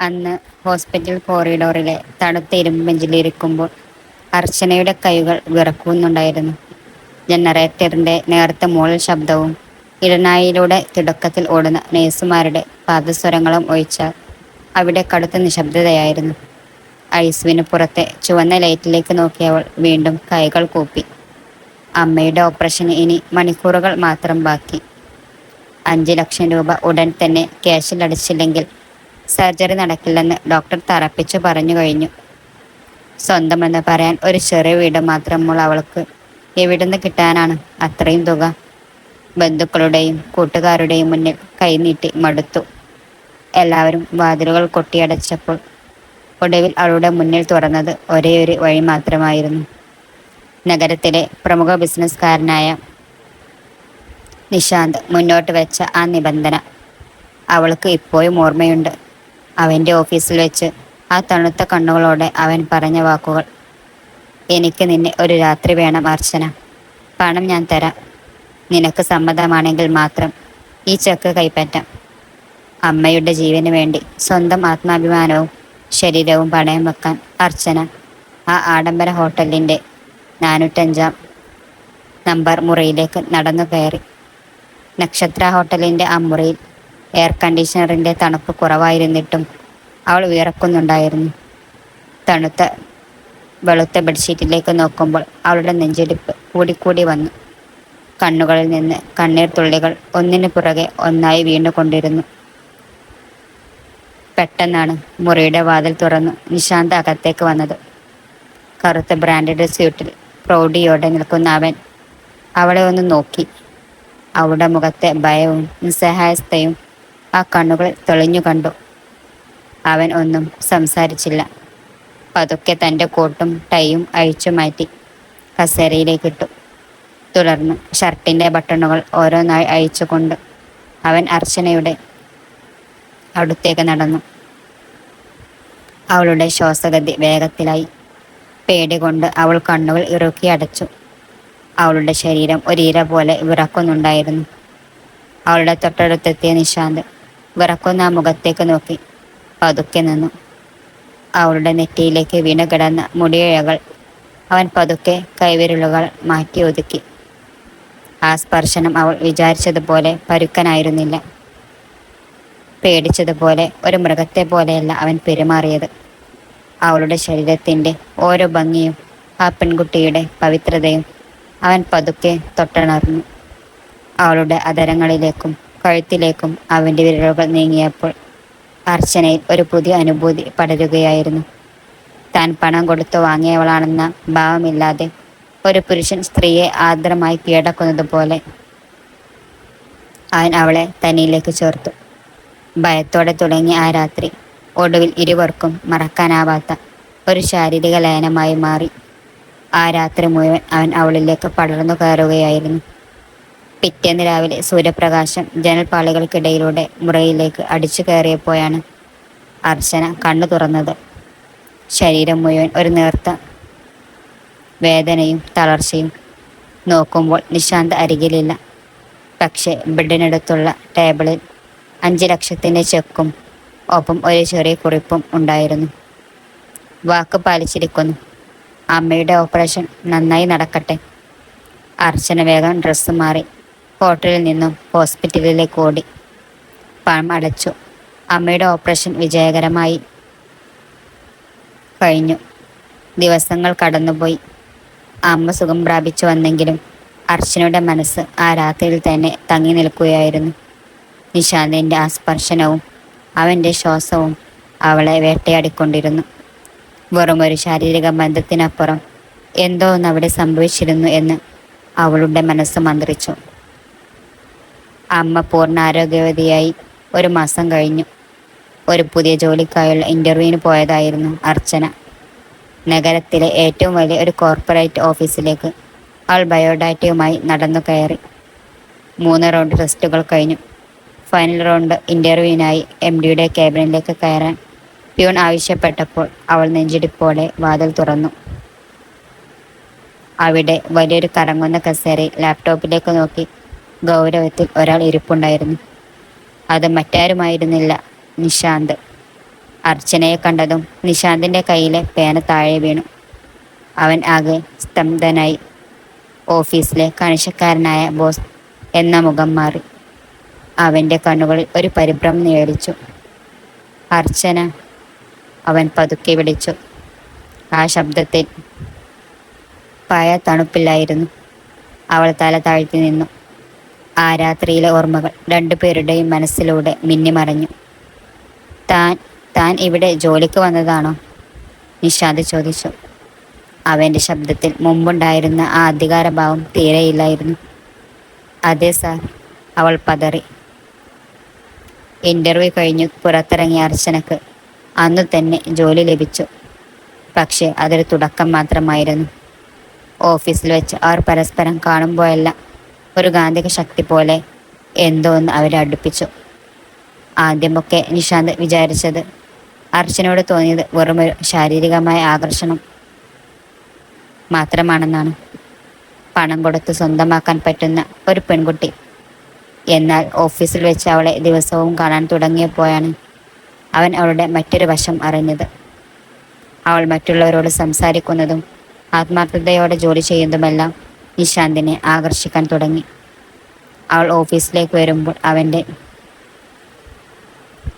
അന്ന് ഹോസ്പിറ്റൽ കോറിഡോറിലെ തണുത്ത ഇരുമ്പ് ബെഞ്ചിലിരിക്കുമ്പോൾ അർച്ചനയുടെ കൈകൾ വിറക്കുന്നുണ്ടായിരുന്നു. ജനറേറ്ററിന്റെ നേർത്ത മൂളൽ ശബ്ദവും ഇടനാഴിയിലൂടെ തിടുക്കത്തിൽ ഓടുന്ന നേഴ്സുമാരുടെ പാദസ്വരങ്ങളും ഒഴിച്ചാൽ അവിടെ കടുത്ത നിശബ്ദതയായിരുന്നു. ഐസിയുവിന് പുറത്തെ ചുവന്ന ലൈറ്റിലേക്ക് നോക്കിയവൾ വീണ്ടും കൈകൾ കൂപ്പി. അമ്മയുടെ ഓപ്പറേഷന് ഇനി മണിക്കൂറുകൾ മാത്രം ബാക്കി. 5 ലക്ഷം രൂപ ഉടൻ തന്നെ ക്യാഷിൽ അടച്ചില്ലെങ്കിൽ സർജറി നടക്കില്ലെന്ന് ഡോക്ടർ തറപ്പിച്ചു പറഞ്ഞു കഴിഞ്ഞു. സ്വന്തമെന്ന് പറയാൻ ഒരു ചെറിയ വീട് മാത്രമുള്ള അവൾക്ക് എവിടുന്ന് കിട്ടാനാണ് അത്രയും തുക? ബന്ധുക്കളുടെയും കൂട്ടുകാരുടെയും മുന്നിൽ കൈനീട്ടി മടുത്തു. എല്ലാവരും വാതിലുകൾ കൊട്ടിയടച്ചപ്പോൾ ഒടുവിൽ അവളുടെ മുന്നിൽ തുറന്നത് ഒരേയൊരു വഴി മാത്രമായിരുന്നു. നഗരത്തിലെ പ്രമുഖ ബിസിനസ്സുകാരനായ നിശാന്ത് മുന്നോട്ട് വെച്ച ആ നിബന്ധന അവൾക്ക് ഇപ്പോഴും ഓർമ്മയുണ്ട്. അവൻ്റെ ഓഫീസിൽ വെച്ച് ആ തണുത്ത കണ്ണുകളോടെ അവൻ പറഞ്ഞ വാക്കുകൾ. എനിക്ക് നിന്നെ ഒരു രാത്രി വേണം അർച്ചന. പണം ഞാൻ തരാം. നിനക്ക് സമ്മതമാണെങ്കിൽ മാത്രം ഈ ചെക്ക് കൈപ്പറ്റാം. അമ്മയുടെ ജീവന് വേണ്ടി സ്വന്തം ആത്മാഭിമാനവും ശരീരവും പണയം വെക്കാൻ അർച്ചന ആ ആഡംബര ഹോട്ടലിൻ്റെ 405 നമ്പർ മുറിയിലേക്ക് നടന്നു കയറി. നക്ഷത്ര ഹോട്ടലിൻ്റെ ആ മുറിയിൽ എയർ കണ്ടീഷണറിൻ്റെ തണുപ്പ് കുറവായിരുന്നിട്ടും അവൾ വിയർക്കുന്നുണ്ടായിരുന്നു. തണുത്ത വെളുത്ത ബെഡ്ഷീറ്റിലേക്ക് നോക്കുമ്പോൾ അവളുടെ നെഞ്ചിടിപ്പ് കൂടിക്കൂടി വന്നു. കണ്ണുകളിൽ നിന്ന് കണ്ണീർ തുള്ളികൾ ഒന്നിനു പുറകെ ഒന്നായി വീണുകൊണ്ടിരുന്നു. പെട്ടെന്നാണ് മുറിയുടെ വാതിൽ തുറന്നു നിശാന്ത് അകത്തേക്ക് വന്നത്. കറുത്ത ബ്രാൻഡഡ് സ്യൂട്ടിൽ പ്രൗഢിയോടെ നിൽക്കുന്ന അവൻ അവളെ ഒന്ന് നോക്കി. അവളുടെ മുഖത്തെ ഭയവും നിസ്സഹായതയും ആ കണ്ണുകൾ തെളിഞ്ഞു കണ്ടു. അവൻ ഒന്നും സംസാരിച്ചില്ല. പതുക്കെ തൻ്റെ കോട്ടും ടൈയും അഴിച്ചു മാറ്റി കസേരയിലേക്കിട്ടു. തുടർന്ന് ഷർട്ടിൻ്റെ ബട്ടണുകൾ ഓരോന്നായി അഴിച്ചുകൊണ്ട് അവൻ അർച്ചനയുടെ അടുത്തേക്ക് നടന്നു. അവളുടെ ശ്വാസഗതി വേഗത്തിലായി. പേടി കൊണ്ട് അവൾ കണ്ണുകൾ ഇറുക്കി അടച്ചു. അവളുടെ ശരീരം ഒരീര പോലെ വിറക്കുന്നുണ്ടായിരുന്നു. അവളുടെ തൊട്ടടുത്തെത്തിയ നിശാന്ത് വിറക്കുന്ന ആ മുഖത്തേക്ക് നോക്കി പതുക്കെ നിന്നു. അവളുടെ നെറ്റിയിലേക്ക് വീണു കിടന്ന മുടിയിഴകൾ അവൻ പതുക്കെ കൈവിരലുകൾ മാറ്റി ഒതുക്കി. ആ സ്പർശനം അവൾ വിചാരിച്ചതുപോലെ പരുക്കനായിരുന്നില്ല. പേടിച്ചതുപോലെ ഒരു മൃഗത്തെ പോലെയല്ല അവൻ പെരുമാറിയത്. അവളുടെ ശരീരത്തിൻ്റെ ഓരോ ഭംഗിയും ആ പെൺകുട്ടിയുടെ പവിത്രതയും അവൻ പതുക്കെ തൊട്ടുണർന്നു. അവളുടെ അധരങ്ങളിലേക്കും കഴുത്തിലേക്കും അവൻ്റെ വിരലുകൾ നീങ്ങിയപ്പോൾ അർച്ചനയിൽ ഒരു പുതിയ അനുഭൂതി പടരുകയായിരുന്നു. താൻ പണം കൊടുത്തു വാങ്ങിയവളാണെന്ന ഭാവമില്ലാതെ ഒരു പുരുഷൻ സ്ത്രീയെ ആർദ്രമായി കീഴടക്കുന്നത് പോലെ അവൻ അവളെ തന്നിലേക്ക് ചേർത്തു. ഭയത്തോടെ തുടങ്ങിയ ആ രാത്രി ഒടുവിൽ ഇരുവർക്കും മറക്കാനാവാത്ത ഒരു ശാരീരിക ലയനമായി മാറി. ആ രാത്രി മുഴുവൻ അവൻ അവളിലേക്ക് പടർന്നു കയറുകയായിരുന്നു. പിറ്റേന്ന് രാവിലെ സൂര്യപ്രകാശം ജനൽപ്പാളികൾക്കിടയിലൂടെ മുറിയിലേക്ക് അടിച്ചു കയറിയപ്പോഴാണ് അർച്ചന കണ്ണു തുറന്നത്. ശരീരം മുഴുവൻ ഒരു നേർത്ത വേദനയും തളർച്ചയും. നോക്കുമ്പോൾ നിശാന്ത് അരികിലില്ല. പക്ഷേ ബെഡിനടുത്തുള്ള ടേബിളിൽ 5 ലക്ഷത്തിൻ്റെ ചെക്കും ഒപ്പം ഒരു ചെറിയ കുറിപ്പും ഉണ്ടായിരുന്നു. വാക്ക് പാലിച്ചിരിക്കുന്നു. അമ്മയുടെ ഓപ്പറേഷൻ നന്നായി നടക്കട്ടെ. അർച്ചന വേഗം ഡ്രസ്സ് മാറി ഹോട്ടലിൽ നിന്നും ഹോസ്പിറ്റലിലേക്ക് ഓടി. പണം അടച്ചു. അമ്മയുടെ ഓപ്പറേഷൻ വിജയകരമായി കഴിഞ്ഞു. ദിവസങ്ങൾ കടന്നുപോയി. അമ്മ സുഖം പ്രാപിച്ചു വന്നെങ്കിലും അർച്ചനയുടെ മനസ്സ് ആ രാത്രിയിൽ തന്നെ തങ്ങി നിൽക്കുകയായിരുന്നു. നിശാന്തിൻ്റെ ആ സ്പർശനവും അവൻ്റെ ശ്വാസവും അവളെ വേട്ടയാടിക്കൊണ്ടിരുന്നു. വെറുമൊരു ശാരീരിക ബന്ധത്തിനപ്പുറം എന്തോ ഒന്ന് അവിടെ സംഭവിച്ചിരുന്നു എന്ന് അവളുടെ മനസ്സ് മന്ത്രിച്ചു. അമ്മ പൂർണ്ണ ആരോഗ്യവതിയായി 1 മാസം കഴിഞ്ഞു. ഒരു പുതിയ ജോലിക്കായുള്ള ഇൻ്റർവ്യൂവിന് പോയതായിരുന്നു അർച്ചന. നഗരത്തിലെ ഏറ്റവും വലിയ ഒരു കോർപ്പറേറ്റ് ഓഫീസിലേക്ക് അവൾ ബയോഡാറ്റയുമായി നടന്നു കയറി. 3 റൗണ്ട് ടെസ്റ്റുകൾ കഴിഞ്ഞു. ഫൈനൽ റൗണ്ട് ഇൻ്റർവ്യൂവിനായി MDയുടെ ക്യാബിനിലേക്ക് കയറാൻ പ്യൂൺ ആവശ്യപ്പെട്ടപ്പോൾ അവൾ നെഞ്ചിടിപ്പോടെ വാതിൽ തുറന്നു. അവിടെ വലിയൊരു കറങ്ങുന്ന കസേരയിൽ ലാപ്ടോപ്പിലേക്ക് നോക്കി ഗൗരവത്തിൽ ഒരാൾ ഇരിപ്പുണ്ടായിരുന്നു. അത് മറ്റാരുമായിരുന്നില്ല, നിശാന്ത്. അർച്ചനയെ കണ്ടതും നിശാന്തിൻ്റെ കയ്യിലെ പേന താഴെ വീണു. അവൻ ആകെ സ്തംഭനായി. ഓഫീസിലെ കണിശക്കാരനായ ബോസ് എന്ന മുഖം മാറി. അവൻ്റെ കണ്ണുകളിൽ ഒരു പരിഭ്രമം നിഴലിച്ചു. അർച്ചന, അവൻ പതുക്കെ വിളിച്ചു. ആ ശബ്ദത്തിൽ പഴയ തണുപ്പില്ലായിരുന്നു. അവൾ തല താഴ്ത്തി നിന്നു. ആ രാത്രിയിലെ ഓർമ്മകൾ രണ്ടുപേരുടെയും മനസ്സിലൂടെ മിന്നിമറഞ്ഞു. താൻ താൻ ഇവിടെ ജോലിക്ക് വന്നതാണോ? നിഷാദ് ചോദിച്ചു. അവൻ്റെ ശബ്ദത്തിൽ മുമ്പുണ്ടായിരുന്ന ആ അധികാരഭാവം തീരെയില്ലായിരുന്നു. അതെ സാർ, അവൾ പതറി. ഇൻ്റർവ്യൂ കഴിഞ്ഞു പുറത്തിറങ്ങിയ അർച്ചനക്ക് അന്നു തന്നെ ജോലി ലഭിച്ചു. പക്ഷേ അതൊരു തുടക്കം മാത്രമായിരുന്നു. ഓഫീസിൽ വെച്ച് അവർ പരസ്പരം കാണുമ്പോഴെല്ലാം ഒരു ഗാന്ധിക ശക്തി പോലെ എന്തോ ഒന്ന് അവരെ അടുപ്പിച്ചു. ആദ്യമൊക്കെ നിശാന്ത് വിചാരിച്ചത് അർച്ചനയോട് തോന്നിയത് വെറുമൊരു ശാരീരികമായ ആകർഷണം മാത്രമാണെന്നാണ്. പണം കൊടുത്ത് സ്വന്തമാക്കാൻ പറ്റുന്ന ഒരു പെൺകുട്ടി. എന്നാൽ ഓഫീസിൽ വെച്ച് അവളെ ദിവസവും കാണാൻ തുടങ്ങിയപ്പോഴാണ് അവൻ അവളുടെ മറ്റൊരു വശം അറിഞ്ഞത്. അവൾ മറ്റുള്ളവരോട് സംസാരിക്കുന്നതും ആത്മാർത്ഥതയോടെ ജോലി ചെയ്യുന്നതുമെല്ലാം നിശാന്തിനെ ആകർഷിക്കാൻ തുടങ്ങി. അവൾ ഓഫീസിലേക്ക് വരുമ്പോൾ അവൻ്റെ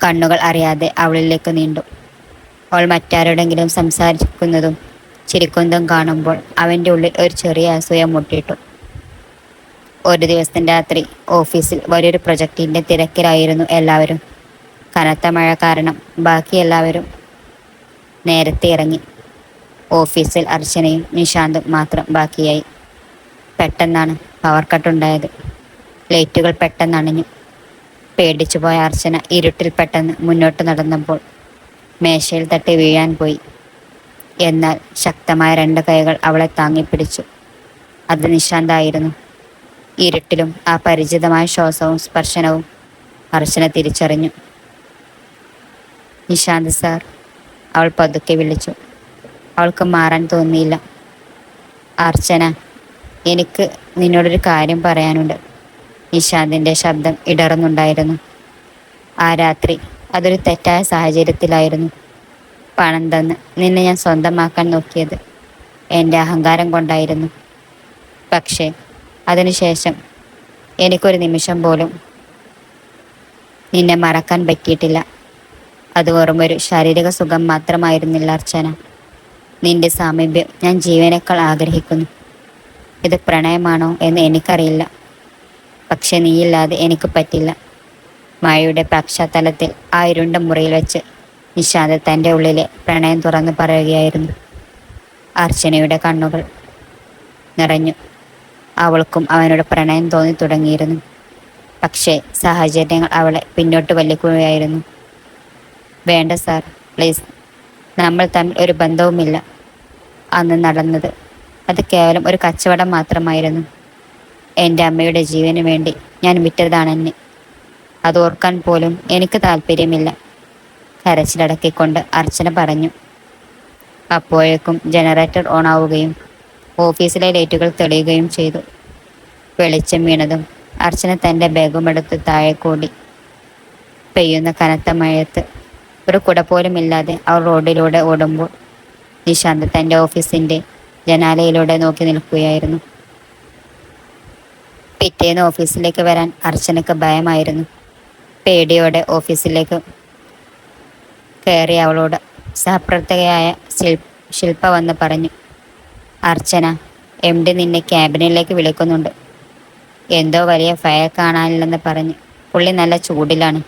കണ്ണുകൾ അറിയാതെ അവളിലേക്ക് നീണ്ടു. അവൾ മറ്റാരോടെങ്കിലും സംസാരിക്കുന്നതും ചിരിക്കുന്നതും കാണുമ്പോൾ അവൻ്റെ ഉള്ളിൽ ഒരു ചെറിയ അസൂയ മുട്ടിയിട്ടു. ഒരു ദിവസം രാത്രി ഓഫീസിൽ വലിയൊരു പ്രൊജക്റ്റിൻ്റെ തിരക്കിലായിരുന്നു എല്ലാവരും. കനത്ത മഴ കാരണം ബാക്കി എല്ലാവരും നേരത്തെ ഇറങ്ങി. ഓഫീസിൽ അർച്ചനയും നിശാന്തും മാത്രം ബാക്കിയായി. പെട്ടെന്നാണ് പവർ കട്ടുണ്ടായത്. ലൈറ്റുകൾ പെട്ടെന്ന് അണഞ്ഞു. പേടിച്ചുപോയ അർച്ചന ഇരുട്ടിൽ പെട്ടെന്ന് മുന്നോട്ട് നടന്നപ്പോൾ മേശയിൽ തട്ടി വീഴാൻ പോയി. എന്നാൽ ശക്തമായ 2 കൈകൾ അവളെ താങ്ങിപ്പിടിച്ചു. അത് നിശാന്തായിരുന്നു. ഇരുട്ടിലും ആ പരിചിതമായ ശ്വാസവും സ്പർശനവും അർച്ചന തിരിച്ചറിഞ്ഞു. നിശാന്ത് സാർ, അവൾ പതുക്കെ വിളിച്ചു. അവൾക്ക് മാറാൻ തോന്നിയില്ല. അർച്ചന, എനിക്ക് നിന്നോടൊരു കാര്യം പറയാനുണ്ട്. നിശാന്തിൻ്റെ ശബ്ദം ഇടറുന്നുണ്ടായിരുന്നു. ആ രാത്രി അതൊരു തെറ്റായ സാഹചര്യത്തിലായിരുന്നു. പണം തന്ന് നിന്നെ ഞാൻ സ്വന്തമാക്കാൻ നോക്കിയത് എൻ്റെ അഹങ്കാരം കൊണ്ടായിരുന്നു. പക്ഷേ അതിനുശേഷം എനിക്കൊരു നിമിഷം പോലും നിന്നെ മറക്കാൻ പറ്റിയിട്ടില്ല. അത് വെറുമൊരു ശാരീരിക സുഖം മാത്രമായിരുന്നില്ല അർച്ചന. നിന്റെ സാമീപ്യം ഞാൻ ജീവനേക്കാൾ ആഗ്രഹിക്കുന്നു. ഇത് പ്രണയമാണോ എന്ന് എനിക്കറിയില്ല. പക്ഷെ നീയില്ലാതെ എനിക്ക് പറ്റില്ല. മഴയുടെ പശ്ചാത്തലത്തിൽ ആ ഇരുണ്ട മുറിയിൽ വെച്ച് നിശാന്ത് തൻ്റെ ഉള്ളിലെ പ്രണയം തുറന്നു പറയുകയായിരുന്നു. അർച്ചനയുടെ കണ്ണുകൾ നിറഞ്ഞു. അവൾക്കും അവനോട് പ്രണയം തോന്നി തുടങ്ങിയിരുന്നു. പക്ഷേ സാഹചര്യങ്ങൾ അവളെ പിന്നോട്ട് വലിക്കുകയായിരുന്നു. വേണ്ട സാർ, പ്ലീസ്. നമ്മൾ തമ്മിൽ ഒരു ബന്ധവുമില്ല. അന്ന് നടന്നത് അത് കേവലം ഒരു കച്ചവടം മാത്രമായിരുന്നു. എൻ്റെ അമ്മയുടെ ജീവന് വേണ്ടി ഞാൻ വിറ്റതാണെന്നെ. അത് ഓർക്കാൻ പോലും എനിക്ക് താല്പര്യമില്ല. കരച്ചിലടക്കിക്കൊണ്ട് അർച്ചന പറഞ്ഞു. അപ്പോഴേക്കും ജനറേറ്റർ ഓൺ ആവുകയും ഓഫീസിലെ ലൈറ്റുകൾ തെളിയുകയും ചെയ്തു. വെളിച്ചം വീണതും അർച്ചന തൻ്റെ ബാഗുമെടുത്ത് താഴെ കൂടി. പെയ്യുന്ന കനത്ത മഴയത്ത് ഒരു കുട പോലുമില്ലാതെ അവർ റോഡിലൂടെ ഓടുമ്പോൾ നിശാന്ത് തൻ്റെ ഓഫീസിൻ്റെ ജനാലയിലൂടെ നോക്കി നിൽക്കുകയായിരുന്നു. പിറ്റേന്ന് ഓഫീസിലേക്ക് വരാൻ അർച്ചനയ്ക്ക് ഭയമായിരുന്നു. പേടിയോടെ ഓഫീസിലേക്ക് കയറി അവളോട് സഹപ്രവർത്തകയായ ശില്പ വന്ന് പറഞ്ഞു. അർച്ചന, MD നിന്നെ ക്യാബിനിലേക്ക് വിളിക്കുന്നുണ്ട്. എന്തോ വലിയ ഫയൽ കാണാനില്ലെന്ന് പറഞ്ഞ് പുള്ളി നല്ല ചൂടിലാണ്.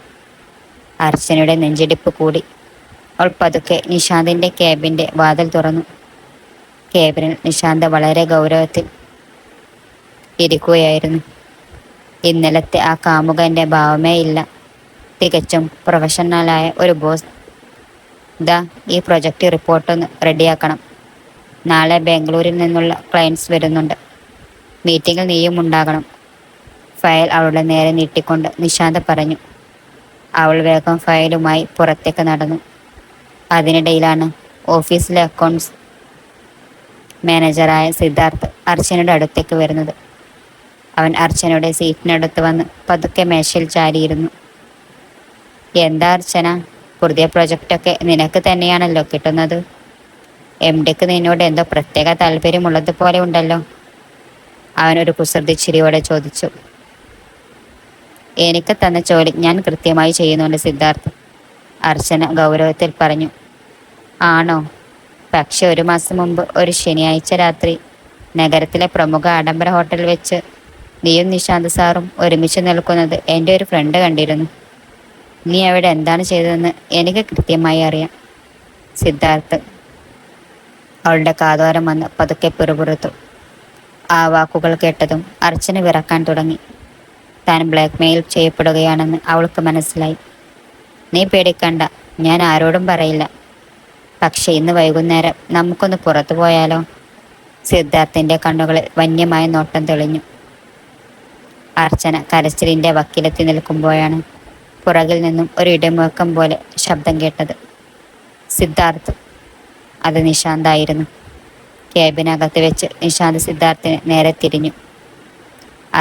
അർച്ചനയുടെ നെഞ്ചിടിപ്പ് കൂടി. അവൾ പതുക്കെ നിശാന്തിൻ്റെ ക്യാബിൻ്റെ വാതിൽ തുറന്നു. ക്യാബിനിൽ നിശാന്ത് വളരെ ഗൗരവത്തിൽ ഇരിക്കുകയായിരുന്നു. ഇന്നലത്തെ ആ കാമുകൻ്റെ ഭാവമേ ഇല്ല. തികച്ചും പ്രൊഫഷണലായ ഒരു ബോസ്. ഈ പ്രൊജക്റ്റ് റിപ്പോർട്ടൊന്ന് റെഡിയാക്കണം. നാളെ ബാംഗ്ലൂരിൽ നിന്നുള്ള ക്ലയൻസ് വരുന്നുണ്ട്. മീറ്റിങ്ങിൽ നീയും ഉണ്ടാകണം. ഫയൽ അവളുടെ നേരെ നീട്ടിക്കൊണ്ട് നിശാന്ത് പറഞ്ഞു. അവൾ വേഗം ഫയലുമായി പുറത്തേക്ക് നടന്നു. അതിനിടയിലാണ് ഓഫീസിലെ അക്കൗണ്ട്സ് മാനേജറായ സിദ്ധാർത്ഥ് അർച്ചനയുടെ അടുത്തേക്ക് വരുന്നത്. അവൻ അർച്ചനയുടെ സീറ്റിനടുത്ത് വന്ന് പതുക്കെ മേശയിൽ ചാരിയിരുന്നു. എന്താ അർച്ചന, പുതിയ പ്രൊജക്റ്റൊക്കെ നിനക്ക് തന്നെയാണല്ലോ കിട്ടുന്നത്. MDക്ക് നിന്നോട് എന്തോ പ്രത്യേക താല്പര്യമുള്ളതുപോലെ ഉണ്ടല്ലോ. അവനൊരു കുസൃതി ചിരിയോടെ ചോദിച്ചു. എനിക്ക് തന്ന ജോലി ഞാൻ കൃത്യമായി ചെയ്യുന്നുണ്ട് സിദ്ധാർത്ഥ്, അർച്ചന ഗൗരവത്തിൽ പറഞ്ഞു. ആണോ? പക്ഷെ 1 മാസം മുമ്പ് ഒരു ശനിയാഴ്ച രാത്രി നഗരത്തിലെ പ്രമുഖ ആഡംബര ഹോട്ടലിൽ വെച്ച് നീയും നിശാന്ത് സാറും ഒരുമിച്ച് നിൽക്കുന്നത് എൻ്റെ ഒരു ഫ്രണ്ട് കണ്ടിരുന്നു. നീ അവിടെ എന്താണ് ചെയ്തതെന്ന് എനിക്ക് കൃത്യമായി അറിയാം. സിദ്ധാർത്ഥ് അവളുടെ കാതോരം വന്ന് പതുക്കെ പിറുപിറുത്തു. ആ വാക്കുകൾ കേട്ടതും അർച്ചന വിറക്കാൻ തുടങ്ങി. താൻ ബ്ലാക്ക് മെയിൽ ചെയ്യപ്പെടുകയാണെന്ന് അവൾക്ക് മനസ്സിലായി. നീ പേടിക്കണ്ട, ഞാൻ ആരോടും പറയില്ല. പക്ഷെ ഇന്ന് വൈകുന്നേരം നമുക്കൊന്ന് പുറത്തു പോയാലോ? സിദ്ധാർത്ഥിൻ്റെ കണ്ണുകളിൽ വന്യമായ നോട്ടം തെളിഞ്ഞു. അർച്ചന കരച്ചിലിൻ്റെ വക്കിലെത്തി നിൽക്കുമ്പോഴാണ് പുറകിൽ നിന്നും ഒരു ഇടിമുഴക്കം പോലെ ശബ്ദം കേട്ടത്. സിദ്ധാർത്ഥ്! അത് നിശാന്തായിരുന്നു. ക്യാബിനകത്ത് വെച്ച് നിശാന്ത് സിദ്ധാർത്ഥിന് നേരെ തിരിഞ്ഞു.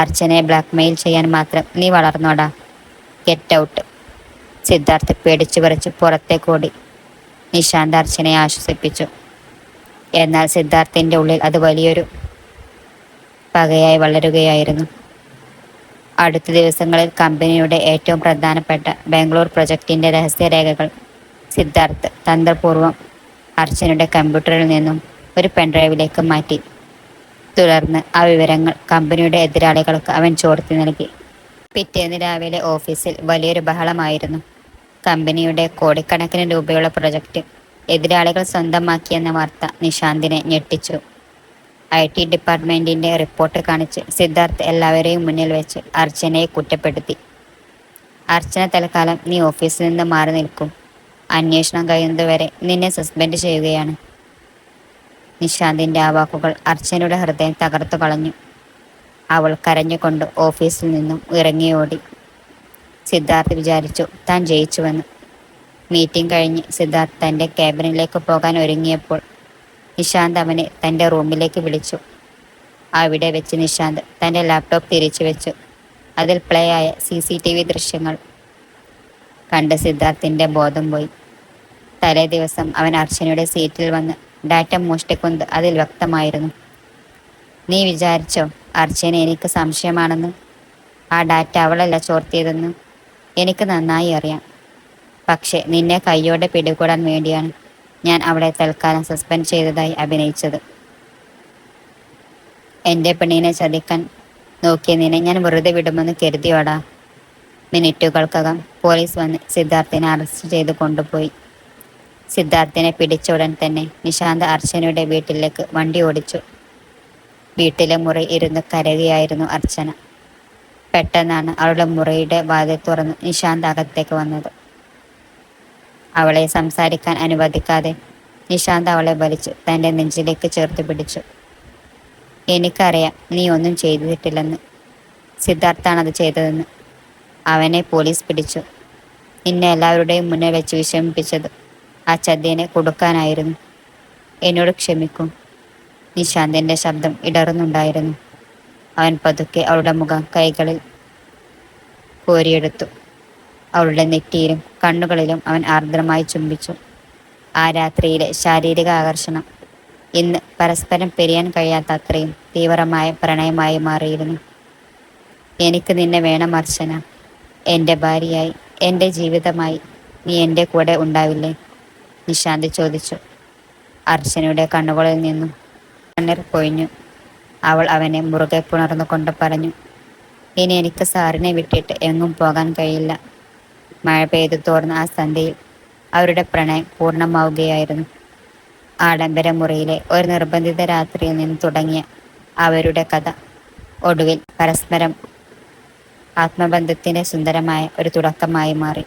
അർച്ചനയെ ബ്ലാക്ക്മെയിൽ ചെയ്യാൻ മാത്രം നീ വളർന്നോടാ, ഗെറ്റ് ഔട്ട്! സിദ്ധാർത്ഥ് പേടിച്ചു വിറച്ച് പുറത്തേക്കോടി. നിശാന്ത് അർച്ചനയെ ആശ്വസിപ്പിച്ചു. എന്നാൽ സിദ്ധാർത്ഥിൻ്റെ ഉള്ളിൽ അത് വലിയൊരു പകയായി വളരുകയായിരുന്നു. അടുത്ത ദിവസങ്ങളിൽ കമ്പനിയുടെ ഏറ്റവും പ്രധാനപ്പെട്ട ബാംഗ്ലൂർ പ്രൊജക്റ്റിൻ്റെ രഹസ്യരേഖകൾ സിദ്ധാർത്ഥ് തന്ത്രപൂർവ്വം അർച്ചനയുടെ കമ്പ്യൂട്ടറിൽ നിന്നും ഒരു പെൻഡ്രൈവിലേക്ക് മാറ്റി. തുടർന്ന് ആ വിവരങ്ങൾ കമ്പനിയുടെ എതിരാളികൾക്ക് അവൻ ചോർത്തി നൽകി. പിറ്റേന്ന് രാവിലെ ഓഫീസിൽ വലിയൊരു ബഹളമായിരുന്നു. കമ്പനിയുടെ കോടിക്കണക്കിന് രൂപയുള്ള പ്രൊജക്റ്റ് എതിരാളികൾ സ്വന്തമാക്കിയെന്ന വാർത്ത നിശാന്തിനെ ഞെട്ടിച്ചു. IT ഡിപ്പാർട്ട്മെൻറ്റിൻ്റെ റിപ്പോർട്ട് കാണിച്ച് സിദ്ധാർത്ഥ് എല്ലാവരെയും മുന്നിൽ വെച്ച് അർച്ചനയെ കുറ്റപ്പെടുത്തി. അർച്ചന, തൽക്കാലം നീ ഓഫീസിൽ നിന്ന് മാറി നിൽക്കും. അന്വേഷണം കഴിയുന്നതുവരെ നിന്നെ സസ്പെൻഡ് ചെയ്യുകയാണ്. നിശാന്തിൻ്റെ ആ വാക്കുകൾ അർച്ചനയുടെ ഹൃദയം തകർത്തു കളഞ്ഞു. അവൾ കരഞ്ഞുകൊണ്ട് ഓഫീസിൽ നിന്നും ഇറങ്ങിയോടി. സിദ്ധാർത്ഥ് വിചാരിച്ചു താൻ ജയിച്ചുവെന്ന്. മീറ്റിംഗ് കഴിഞ്ഞ് സിദ്ധാർത്ഥ് തൻ്റെ ക്യാബിനിലേക്ക് പോകാൻ ഒരുങ്ങിയപ്പോൾ നിശാന്ത് അവനെ തൻ്റെ റൂമിലേക്ക് വിളിച്ചു. അവിടെ വെച്ച് നിശാന്ത് തൻ്റെ ലാപ്ടോപ്പ് തിരിച്ചു വെച്ചു. അതിൽ പ്ലേ ആയ CCTV ദൃശ്യങ്ങൾ കണ്ട് സിദ്ധാർത്ഥിൻ്റെ ബോധം പോയി. തലേ ദിവസം അവൻ അർച്ചനയുടെ സീറ്റിൽ വന്ന് ഡാറ്റ മോഷ്ടിക്കുന്നത് അതിൽ വ്യക്തമായിരുന്നു. നീ വിചാരിച്ചോ അർച്ചന എനിക്ക് സംശയമാണെന്ന്? ആ ഡാറ്റ അവളല്ല ചോർത്തിയതെന്ന് എനിക്ക് നന്നായി അറിയാം. പക്ഷേ നിന്നെ കയ്യോടെ പിടികൂടാൻ വേണ്ടിയാണ് ഞാൻ അവളെ തൽക്കാലം സസ്പെൻഡ് ചെയ്തതായി അഭിനയിച്ചത്. എൻ്റെ പെണ്ണിനെ ചതിക്കാൻ നോക്കിയ നിന്നെ ഞാൻ വെറുതെ വിടുമെന്ന് കരുതിയോടാ? മിനിറ്റുകൾക്കകം പോലീസ് വന്ന് സിദ്ധാർത്ഥിനെ അറസ്റ്റ് ചെയ്ത് കൊണ്ടുപോയി. സിദ്ധാർത്ഥിനെ പിടിച്ച ഉടൻ തന്നെ നിശാന്ത് അർച്ചനയുടെ വീട്ടിലേക്ക് വണ്ടി ഓടിച്ചു. വീട്ടിലെ മുറി ഇരുന്ന് കരയുകയായിരുന്നു അർച്ചന. പെട്ടെന്നാണ് അവളുടെ മുറിയുടെ വാതിൽ തുറന്ന് നിശാന്ത് അകത്തേക്ക് വന്നത്. അവളെ സംസാരിക്കാൻ അനുവദിക്കാതെ നിശാന്ത് അവളെ വലിച്ച് തൻ്റെ നെഞ്ചിലേക്ക് ചേർത്ത് പിടിച്ചു. എനിക്കറിയാം നീ ഒന്നും ചെയ്തിട്ടില്ലെന്ന്. സിദ്ധാർത്ഥാണത് ചെയ്തതെന്ന്. അവനെ പോലീസ് പിടിച്ചു. നിന്നെ എല്ലാവരുടെയും മുന്നിൽ വെച്ച് വിഷമിപ്പിച്ചത് ആ ചതിയനെ കൊടുക്കാനായിരുന്നു. എന്നോട് ക്ഷമിക്കും. നിശാന്തിൻ്റെ ശബ്ദം ഇടറുന്നുണ്ടായിരുന്നു. അവൻ പതുക്കെ അവളുടെ മുഖം കൈകളിൽ കോരിയെടുത്തു. അവളുടെ നെറ്റിയിലും കണ്ണുകളിലും അവൻ ആർദ്രമായി ചുംബിച്ചു. ആ രാത്രിയിലെ ശാരീരിക ആകർഷണം ഇന്ന് പരസ്പരം പിരിയാൻ കഴിയാത്ത അത്രയും തീവ്രമായ പ്രണയമായി മാറിയിരുന്നു. എനിക്ക് നിന്നെ വേണം അർച്ചന. എൻ്റെ ഭാര്യയായി, എൻ്റെ ജീവിതമായി നീ എൻ്റെ കൂടെ ഉണ്ടാവില്ലേ? നിശാന്ത് ചോദിച്ചു. അർച്ചനയുടെ കണ്ണുകളിൽ നിന്നും കണ്ണീർ പൊഴിഞ്ഞു. അവൾ അവനെ മുറുകെ പുണർന്നുകൊണ്ട് പറഞ്ഞു, ഇനി എനിക്ക് സാറിനെ വിട്ടിട്ട് എങ്ങും പോകാൻ കഴിയില്ല. മഴ പെയ്തു തോർന്ന ആ സന്ധ്യയിൽ അവരുടെ പ്രണയം പൂർണ്ണമാവുകയായിരുന്നു. ആഡംബര മുറിയിലെ ഒരു നിർബന്ധിത രാത്രിയിൽ നിന്ന് തുടങ്ങിയ അവരുടെ കഥ ഒടുവിൽ പരസ്പരം ആത്മബന്ധത്തിൻ്റെ സുന്ദരമായ ഒരു തുടക്കമായി മാറി.